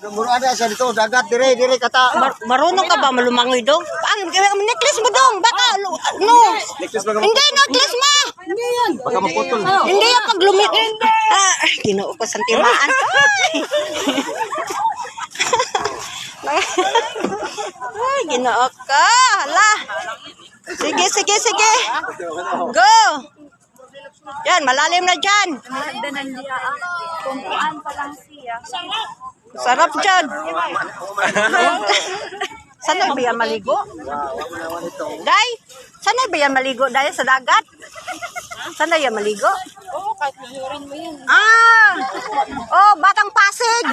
Muro ada sa dito, dagat dire kata. Marunong ka ba malumangoy dong? Ang necklace mo dong, baka no. Hindi necklace mo. Hindi yan. Baka maputol. Hindi yan pag lumit. Ginoo ko sa timaan. Ay, ginoo ka. Hala. Sige. Go. Yan, malalim na dyan. Kumpuan pa lang siya. Sarap dyan. Saan ba yan maligo? Day, saan ba yan maligo? Day, sa dagat? Saan yan maligo? Oo, kahit mahurin mo yan. Oh, Batang Pasig.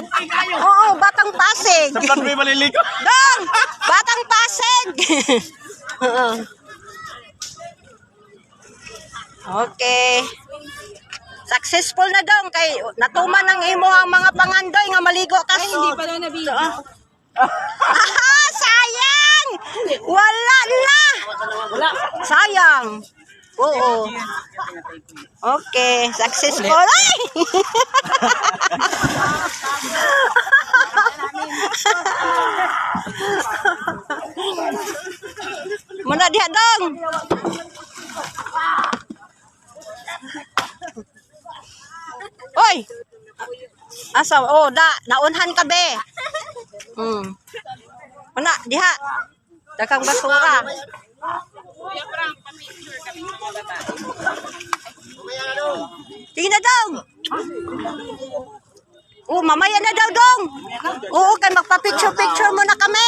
Oo, Batang Pasig. Sa may maliligo. Dong, Batang Pasig. Okay. Successful na dong kay natuman ng imo ang mga pangandoy nga maligo ka. Ay, hindi pala nabigyan. Sayang! Wala na! Sayang. Oo. Okay, successful. Ay! Muna diha dong. Oy. Asa? Oh, naunhan ka be. Muna diha. Daghang basura. Sige na dong. Oh, mamaya na daw dong. Oo, kay magpa-picture muna kami.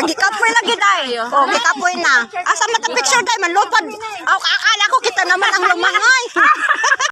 Gikapoy lagi day. Oh, gikapoy na. Asa mata picture day man lupad. Akala ko kita naman ang lumangoy.